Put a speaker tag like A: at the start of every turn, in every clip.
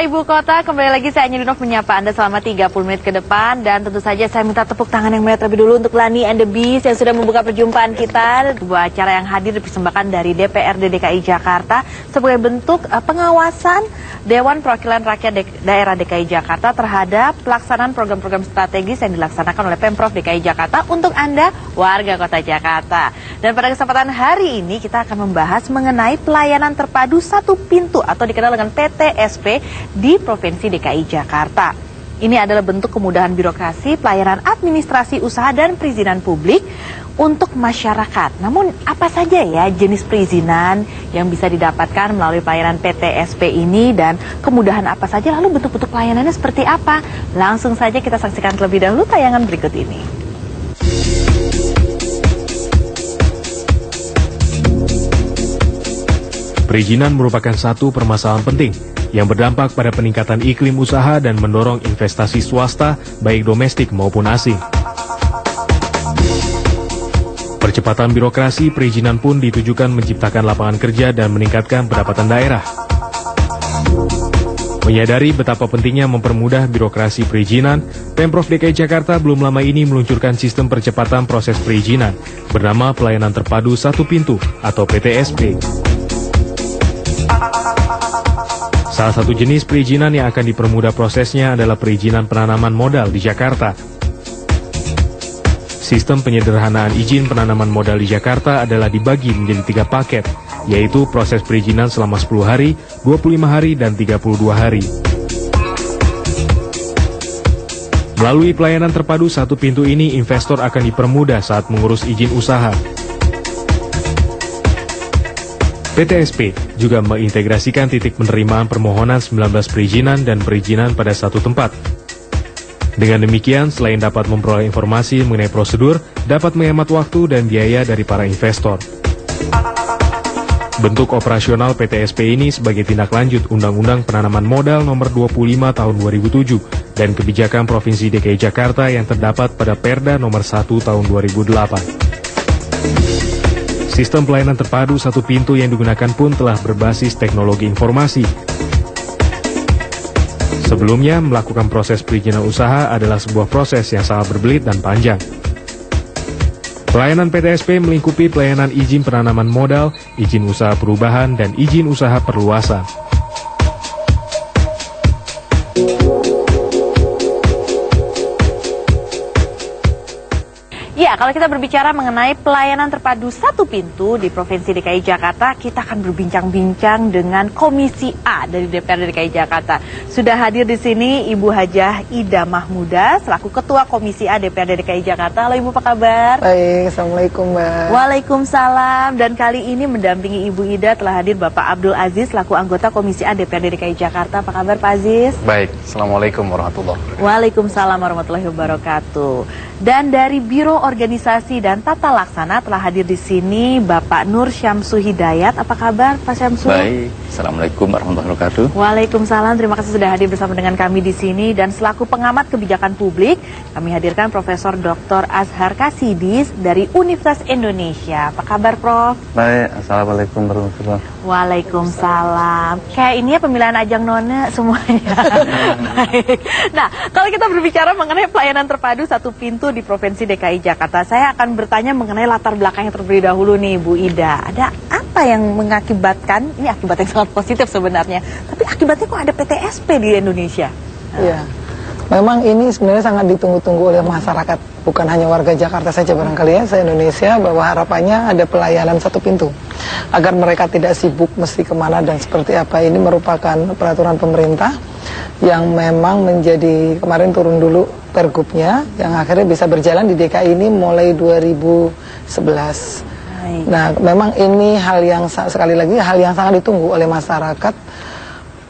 A: Ibu Kota, kembali lagi saya Nyelinov menyapa Anda selama 30 menit ke depan. Dan tentu saja saya minta tepuk tangan yang meriah terlebih dulu untuk Lani and the Beast yang sudah membuka perjumpaan kita. Sebuah acara yang hadir dipersembahkan dari DPRD DKI Jakarta sebagai bentuk pengawasan Dewan Perwakilan Rakyat Daerah DKI Jakarta terhadap pelaksanaan program-program strategis yang dilaksanakan oleh Pemprov DKI Jakarta untuk Anda, warga Kota Jakarta. Dan pada kesempatan hari ini kita akan membahas mengenai pelayanan terpadu satu pintu atau dikenal dengan PTSP di Provinsi DKI Jakarta. Ini adalah bentuk kemudahan birokrasi, pelayanan administrasi usaha dan perizinan publik untuk masyarakat. Namun apa saja ya jenis perizinan yang bisa didapatkan melalui pelayanan PTSP ini dan kemudahan apa saja, lalu bentuk-bentuk pelayanannya seperti apa? Langsung saja kita saksikan terlebih dahulu tayangan berikut ini.
B: Perizinan merupakan satu permasalahan penting yang berdampak pada peningkatan iklim usaha dan mendorong investasi swasta baik domestik maupun asing. Percepatan birokrasi perizinan pun ditujukan menciptakan lapangan kerja dan meningkatkan pendapatan daerah. Menyadari betapa pentingnya mempermudah birokrasi perizinan, Pemprov DKI Jakarta belum lama ini meluncurkan sistem percepatan proses perizinan bernama Pelayanan Terpadu Satu Pintu atau PTSP. Salah satu jenis perizinan yang akan dipermudah prosesnya adalah perizinan penanaman modal di Jakarta. Sistem penyederhanaan izin penanaman modal di Jakarta adalah dibagi menjadi 3 paket, yaitu proses perizinan selama 10 hari, 25 hari, dan 32 hari. Melalui pelayanan terpadu satu pintu ini, investor akan dipermudah saat mengurus izin usaha. PTSP juga mengintegrasikan titik penerimaan permohonan 19 perizinan dan perizinan pada satu tempat. Dengan demikian, selain dapat memperoleh informasi mengenai prosedur, dapat menghemat waktu dan biaya dari para investor. Bentuk operasional PTSP ini sebagai tindak lanjut Undang-Undang Penanaman Modal Nomor 25 Tahun 2007 dan kebijakan Provinsi DKI Jakarta yang terdapat pada Perda Nomor 1 Tahun 2008. Sistem pelayanan terpadu satu pintu yang digunakan pun telah berbasis teknologi informasi. Sebelumnya, melakukan proses perizinan usaha adalah sebuah proses yang sangat berbelit dan panjang. Pelayanan PTSP melingkupi pelayanan izin penanaman modal, izin usaha perubahan, dan izin usaha perluasan.
A: Ya, kalau kita berbicara mengenai pelayanan terpadu satu pintu di Provinsi DKI Jakarta, kita akan berbincang-bincang dengan Komisi A dari DPRD DKI Jakarta. Sudah hadir di sini Ibu Hajah Ida Mahmuda selaku Ketua Komisi A DPRD DKI Jakarta. Halo Ibu, apa kabar?
C: Baik, Assalamualaikum Mbak.
A: Waalaikumsalam. Dan kali ini mendampingi Ibu Ida telah hadir Bapak Abdul Aziz selaku anggota Komisi A DPRD DKI Jakarta. Apa kabar Pak Aziz?
D: Baik, Assalamualaikum warahmatullahi wabarakatuh.
A: Waalaikumsalam warahmatullahi wabarakatuh. Dan dari Biro Organisasi dan Tata Laksana telah hadir di sini Bapak Nur Syamsu Hidayat. Apa kabar Pak Syamsu?
D: Baik, Assalamualaikum warahmatullahi wabarakatuh.
A: Waalaikumsalam, terima kasih sudah hadir bersama dengan kami di sini. Dan selaku pengamat kebijakan publik, kami hadirkan Profesor Dr. Azhar Kasidis dari Universitas Indonesia. Apa kabar Prof?
D: Baik, Assalamualaikum warahmatullahi wabarakatuh.
A: Waalaikumsalam. Kayak ini ya pemilihan ajang nona semuanya. Baik. Nah, kalau kita berbicara mengenai pelayanan terpadu satu pintu di Provinsi DKI Jakarta, saya akan bertanya mengenai latar belakang yang terlebih dahulu nih Bu Ida. Ada apa yang mengakibatkan, ini akibat yang sangat positif sebenarnya, tapi akibatnya kok ada PTSP di Indonesia?
C: Iya, memang ini sebenarnya sangat ditunggu-tunggu oleh masyarakat, bukan hanya warga Jakarta saja barangkali ya, se-Indonesia, bahwa harapannya ada pelayanan satu pintu. Agar mereka tidak sibuk mesti kemana dan seperti apa. Ini merupakan peraturan pemerintah yang memang menjadi, kemarin turun dulu pergubnya, yang akhirnya bisa berjalan di DKI ini mulai 2011. Nah, memang ini hal yang sekali lagi hal yang sangat ditunggu oleh masyarakat,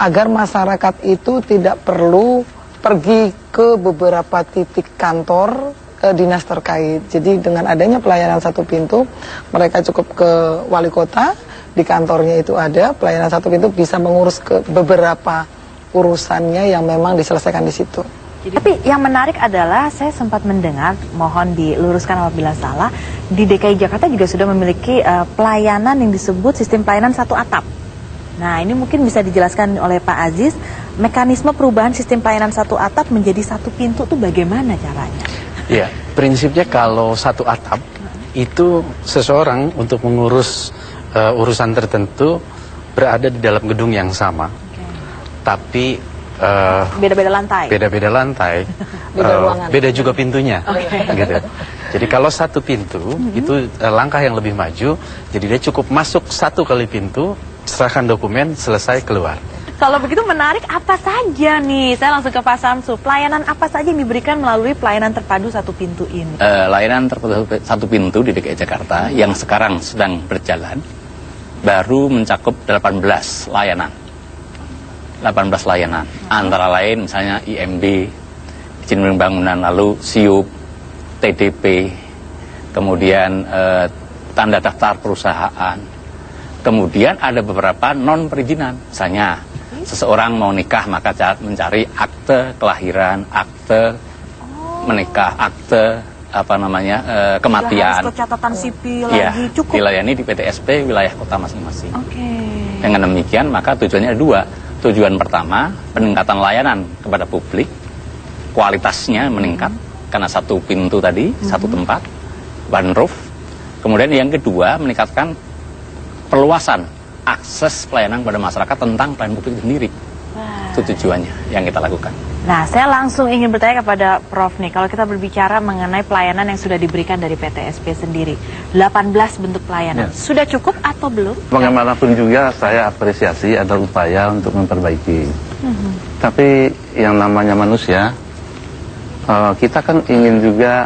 C: agar masyarakat itu tidak perlu pergi ke beberapa titik kantor dinas terkait. Jadi dengan adanya pelayanan satu pintu, mereka cukup ke wali kota, di kantornya itu ada pelayanan satu pintu, bisa mengurus ke beberapa urusannya yang memang diselesaikan di situ.
A: Tapi yang menarik adalah saya sempat mendengar, mohon diluruskan apabila salah, di DKI Jakarta juga sudah memiliki pelayanan yang disebut sistem pelayanan satu atap. Nah, ini mungkin bisa dijelaskan oleh Pak Aziz, mekanisme perubahan sistem pelayanan satu atap menjadi satu pintu itu bagaimana caranya?
E: Ya, prinsipnya kalau satu atap itu seseorang untuk mengurus urusan tertentu berada di dalam gedung yang sama, tapi
A: beda-beda lantai.
E: Beda-beda lantai, beda juga pintunya, gitu. Jadi kalau satu pintu itu langkah yang lebih maju. Jadi dia cukup masuk satu kali pintu, serahkan dokumen, selesai keluar.
A: Kalau begitu menarik apa saja nih? Saya langsung ke Pak Samsu. Pelayanan apa saja yang diberikan melalui pelayanan terpadu satu pintu ini?
D: Layanan terpadu satu pintu di DKI Jakarta yang sekarang sedang berjalan baru mencakup 18 layanan. 18 layanan, antara lain misalnya IMB, izin bangunan, lalu SIUP, TDP, kemudian tanda daftar perusahaan, kemudian ada beberapa non perizinan, misalnya seseorang mau nikah maka mencari akte kelahiran, akte menikah, akte kematian.
A: Harus ke catatan sipil
D: ya,
A: lagi cukup.
D: Dilayani di PTSP wilayah kota masing-masing.
A: Oke.
D: Dengan demikian maka tujuannya ada dua. Tujuan pertama, peningkatan layanan kepada publik, kualitasnya meningkat karena satu pintu tadi, satu tempat, one roof. Kemudian yang kedua, meningkatkan perluasan akses pelayanan kepada masyarakat tentang pelayanan publik sendiri. Itu tujuannya yang kita lakukan.
A: Nah, saya langsung ingin bertanya kepada Prof nih, kalau kita berbicara mengenai pelayanan yang sudah diberikan dari PTSP sendiri, 18 bentuk pelayanan, sudah cukup atau belum?
F: Bagaimanapun juga saya apresiasi ada upaya untuk memperbaiki. Tapi yang namanya manusia, kita kan ingin juga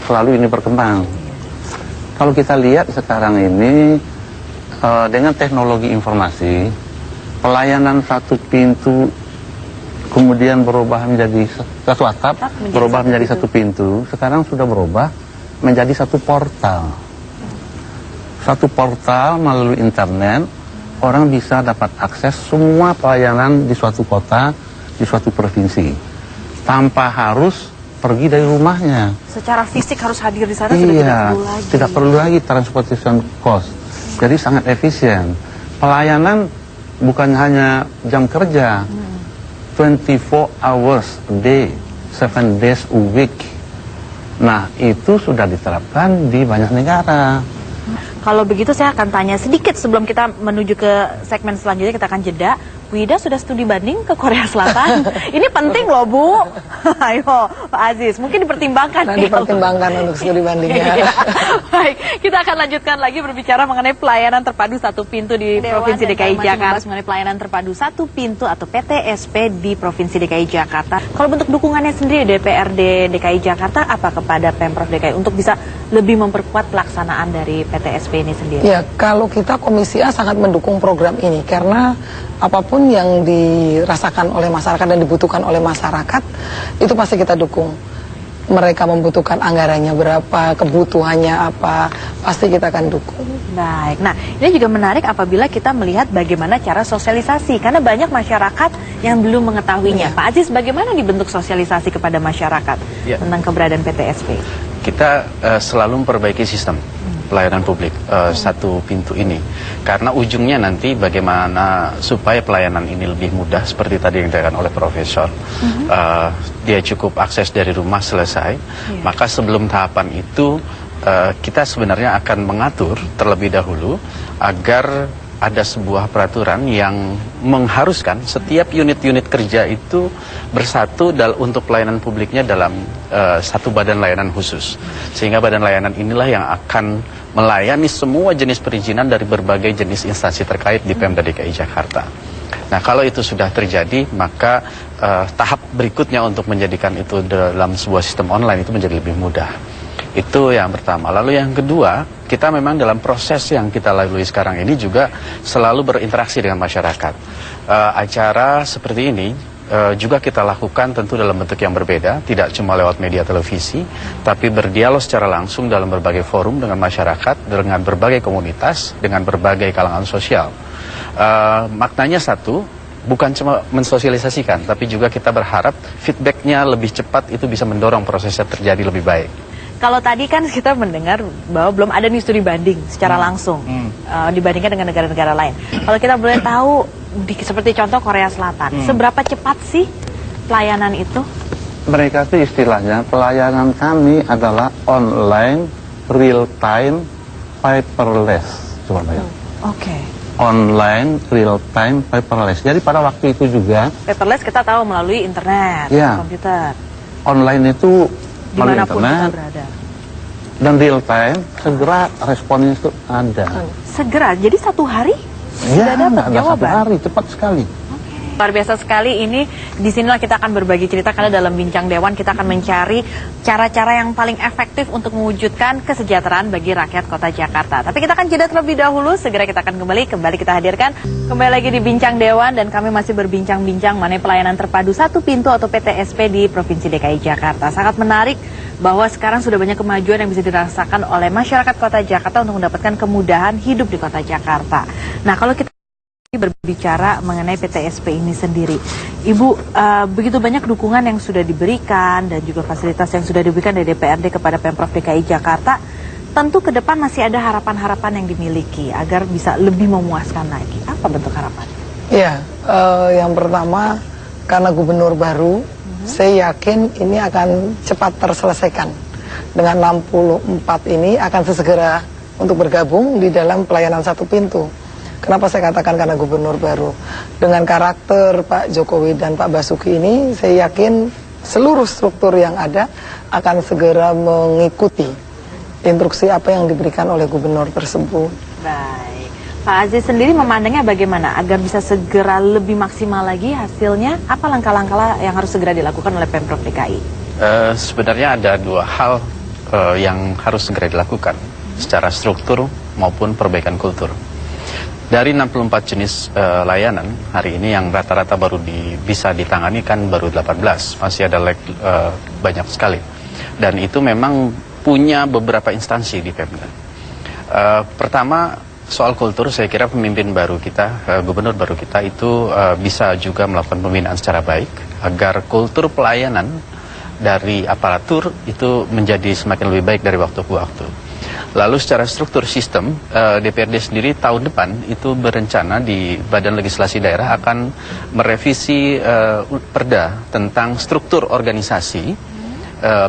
F: selalu ini berkembang. Kalau kita lihat sekarang ini, dengan teknologi informasi, pelayanan satu pintu kemudian berubah menjadi satu atap, berubah menjadi satu pintu, sekarang sudah berubah menjadi satu portal. Satu portal melalui internet, orang bisa dapat akses semua pelayanan di suatu kota, di suatu provinsi, tanpa harus pergi dari rumahnya.
A: Secara fisik harus hadir di sana, sudah tidak perlu lagi.
F: Tidak perlu lagi transportation cost. Jadi sangat efisien. Pelayanan bukan hanya jam kerja, 24 hours a day, 7 days a week. Nah, itu sudah diterapkan di banyak negara.
A: Kalau begitu saya akan tanya sedikit sebelum kita menuju ke segmen selanjutnya, kita akan jeda. Wida sudah studi banding ke Korea Selatan. Ini penting loh, Bu. Ayo, Pak Aziz, mungkin dipertimbangkan.
C: Nah, dipertimbangkan untuk studi bandingnya.
A: Baik, kita akan lanjutkan lagi berbicara mengenai pelayanan terpadu satu pintu di Provinsi DKI Jakarta. Mengenai pelayanan terpadu satu pintu atau PTSP di Provinsi DKI Jakarta. Kalau bentuk dukungannya sendiri DPRD DKI Jakarta apa kepada Pemprov DKI untuk bisa lebih memperkuat pelaksanaan dari PTSP ini sendiri?
C: Ya, kalau kita Komisi A sangat mendukung program ini karena apapun yang dirasakan oleh masyarakat dan dibutuhkan oleh masyarakat itu pasti kita dukung. Mereka membutuhkan anggarannya berapa, kebutuhannya apa, pasti kita akan dukung.
A: Baik, nah ini juga menarik apabila kita melihat bagaimana cara sosialisasi, karena banyak masyarakat yang belum mengetahuinya. Pak Aziz, bagaimana dibentuk sosialisasi kepada masyarakat tentang keberadaan PTSP?
E: Kita selalu memperbaiki sistem pelayanan publik satu pintu ini, karena ujungnya nanti bagaimana supaya pelayanan ini lebih mudah seperti tadi yang dikatakan oleh Profesor. Dia cukup akses dari rumah selesai. Maka sebelum tahapan itu kita sebenarnya akan mengatur terlebih dahulu agar ada sebuah peraturan yang mengharuskan setiap unit-unit kerja itu bersatu untuk pelayanan publiknya dalam satu badan layanan khusus. Sehingga badan layanan inilah yang akan melayani semua jenis perizinan dari berbagai jenis instansi terkait di Pemda DKI Jakarta. Nah, kalau itu sudah terjadi, maka tahap berikutnya untuk menjadikan itu dalam sebuah sistem online itu menjadi lebih mudah. Itu yang pertama. Lalu yang kedua, kita memang dalam proses yang kita lalui sekarang ini juga selalu berinteraksi dengan masyarakat. Acara seperti ini juga kita lakukan tentu dalam bentuk yang berbeda, tidak cuma lewat media televisi, tapi berdialog secara langsung dalam berbagai forum dengan masyarakat, dengan berbagai komunitas, dengan berbagai kalangan sosial. Maknanya satu, bukan cuma mensosialisasikan, tapi juga kita berharap feedbacknya lebih cepat, itu bisa mendorong prosesnya terjadi lebih baik.
A: kalau tadi kan kita mendengar bahwa belum ada nih studi banding secara langsung dibandingkan dengan negara-negara lain. Kalau kita boleh tahu, seperti contoh Korea Selatan, seberapa cepat sih pelayanan itu?
F: Mereka itu istilahnya pelayanan kami adalah online, real time, paperless. Coba bayangkan.
A: Oke.
F: Online, real time, paperless. Jadi pada waktu itu juga
A: Paperless kita tahu melalui internet,
F: Ya.
A: komputer,
F: online itu melalui
A: dimanapun
F: internet
A: kita berada.
F: dan real time segera responnya itu ada.
A: Segera, jadi 1 hari
F: Ya,
A: sudah dapat
F: nggak ada 1
A: jawaban.
F: hari, cepat sekali.
A: Luar biasa sekali ini. Disinilah kita akan berbagi cerita, karena dalam Bincang Dewan kita akan mencari cara-cara yang paling efektif untuk mewujudkan kesejahteraan bagi rakyat Kota Jakarta. Tapi kita akan jeda terlebih dahulu. Segera kita akan kembali kita hadirkan kembali lagi di Bincang Dewan, dan kami masih berbincang-bincang mengenai pelayanan terpadu satu pintu atau PTSP di Provinsi DKI Jakarta. Sangat menarik bahwa sekarang sudah banyak kemajuan yang bisa dirasakan oleh masyarakat Kota Jakarta untuk mendapatkan kemudahan hidup di Kota Jakarta. Nah, kalau kita berbicara mengenai PTSP ini sendiri, Ibu, begitu banyak dukungan yang sudah diberikan dan juga fasilitas yang sudah diberikan dari DPRD kepada Pemprov DKI Jakarta. Tentu ke depan masih ada harapan-harapan yang dimiliki agar bisa lebih memuaskan lagi. Apa bentuk harapan?
C: Ya, yang pertama karena gubernur baru, saya yakin ini akan cepat terselesaikan. Dengan 64 ini akan sesegera untuk bergabung di dalam pelayanan satu pintu. Kenapa saya katakan karena gubernur baru? Dengan karakter Pak Jokowi dan Pak Basuki ini, saya yakin seluruh struktur yang ada akan segera mengikuti instruksi apa yang diberikan oleh gubernur tersebut.
A: Baik. Pak Aziz sendiri memandangnya bagaimana agar bisa segera lebih maksimal lagi hasilnya? Apa langkah-langkah yang harus segera dilakukan oleh Pemprov DKI?
E: Sebenarnya ada 2 hal yang harus segera dilakukan, secara struktur maupun perbaikan kultur. Dari 64 jenis layanan hari ini yang rata-rata baru bisa ditangani kan baru 18, masih ada banyak sekali. Dan itu memang punya beberapa instansi di Pemda. Pertama, soal kultur, saya kira pemimpin baru kita, gubernur baru kita itu bisa juga melakukan pembinaan secara baik agar kultur pelayanan dari aparatur itu menjadi semakin lebih baik dari waktu ke waktu. Lalu secara struktur sistem, DPRD sendiri tahun depan itu berencana di Badan Legislasi Daerah akan merevisi Perda tentang struktur organisasi,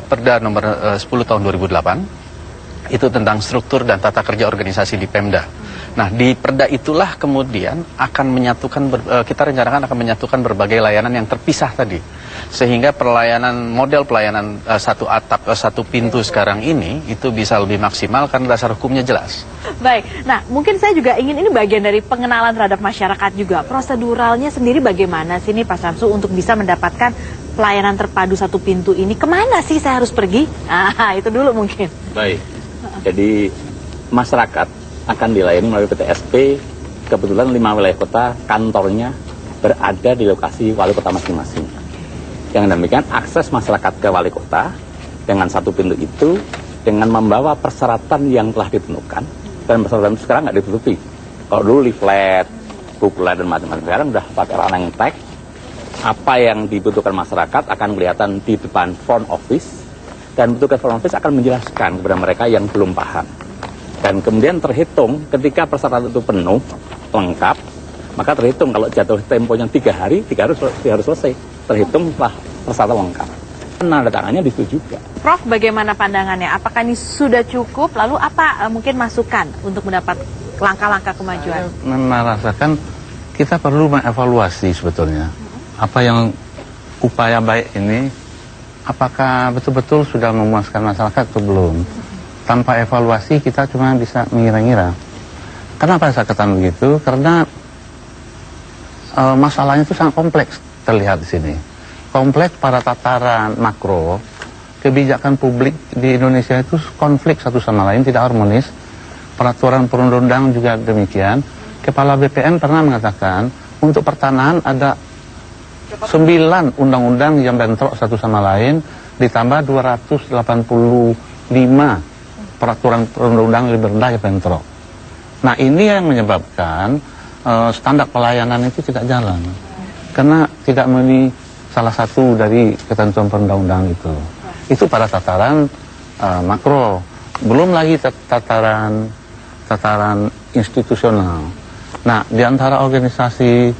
E: Perda nomor 10 tahun 2008, itu tentang struktur dan tata kerja organisasi di Pemda. Nah, di Perda itulah kemudian akan menyatukan, kita rencanakan akan menyatukan berbagai layanan yang terpisah tadi. Sehingga model pelayanan satu atap, satu pintu sekarang ini itu bisa lebih maksimal karena dasar hukumnya jelas.
A: Baik, nah mungkin saya juga ingin, ini bagian dari pengenalan terhadap masyarakat juga. Proseduralnya sendiri bagaimana sih nih Pak Samsu untuk bisa mendapatkan pelayanan terpadu satu pintu ini? Kemana sih saya harus pergi? Ah, itu dulu mungkin.
D: Baik, jadi masyarakat akan dilayani melalui PTSP. Kebetulan 5 wilayah kota kantornya berada di lokasi wali kota masing-masing. Yang demikian akses masyarakat ke wali kota dengan satu pintu itu dengan membawa persyaratan yang telah ditentukan, dan persyaratan itu sekarang nggak ditutupi. Kalau dulu leaflet, bukulet dan macam-macam, sekarang udah pakai running tag. Apa yang dibutuhkan masyarakat akan kelihatan di depan front office, dan petugas front office akan menjelaskan kepada mereka yang belum paham. Dan kemudian terhitung ketika persyaratan itu penuh, lengkap, maka terhitung kalau jatuh temponya 3 hari, 3 hari harus selesai. Terhitung setelah persyaratan lengkap. Tanda tangannya di situ juga.
A: Prof, bagaimana pandangannya? Apakah ini sudah cukup? Lalu apa mungkin masukan untuk mendapat langkah-langkah kemajuan?
F: Saya merasakan kita perlu mengevaluasi sebetulnya. Apa yang upaya baik ini, apakah betul-betul sudah memuaskan masyarakat atau belum? Tanpa evaluasi kita cuma bisa mengira-ngira. Kenapa saya katakan begitu? Karena masalahnya itu sangat kompleks terlihat di sini. Kompleks pada tataran makro, kebijakan publik di Indonesia itu konflik satu sama lain, tidak harmonis. Peraturan perundang-undang juga demikian. Kepala BPN pernah mengatakan untuk pertanahan ada 9 undang-undang yang bentrok satu sama lain, ditambah 285 peraturan perundang-undang lebih rendah yang bentrok. Nah, ini yang menyebabkan standar pelayanan itu tidak jalan. Karena tidak memenuhi salah satu dari ketentuan perundang-undang itu. Itu pada tataran makro, belum lagi tataran institusional. Nah, di antara organisasi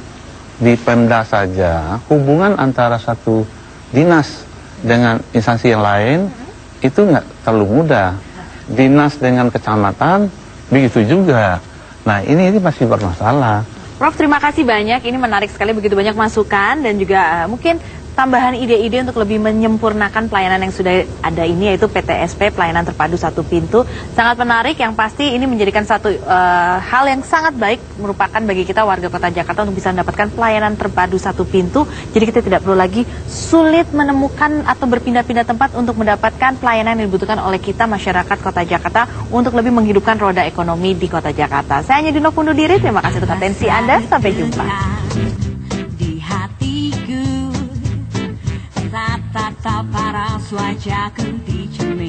F: di Pemda saja, hubungan antara satu dinas dengan instansi yang lain itu nggak terlalu mudah. Dinas dengan kecamatan begitu juga. Nah, ini masih bermasalah.
A: Prof, terima kasih banyak. Ini menarik sekali, begitu banyak masukan dan juga mungkin tambahan ide-ide untuk lebih menyempurnakan pelayanan yang sudah ada ini, yaitu PTSP, pelayanan terpadu satu pintu. Sangat menarik, yang pasti ini menjadikan satu hal yang sangat baik, merupakan bagi kita warga Kota Jakarta untuk bisa mendapatkan pelayanan terpadu satu pintu. Jadi kita tidak perlu lagi sulit menemukan atau berpindah-pindah tempat untuk mendapatkan pelayanan yang dibutuhkan oleh kita masyarakat Kota Jakarta untuk lebih menghidupkan roda ekonomi di Kota Jakarta. Saya hanya Dino undur diri, terima kasih untuk atensi Anda, sampai jumpa.
G: Tatap paras wajahku di cermin.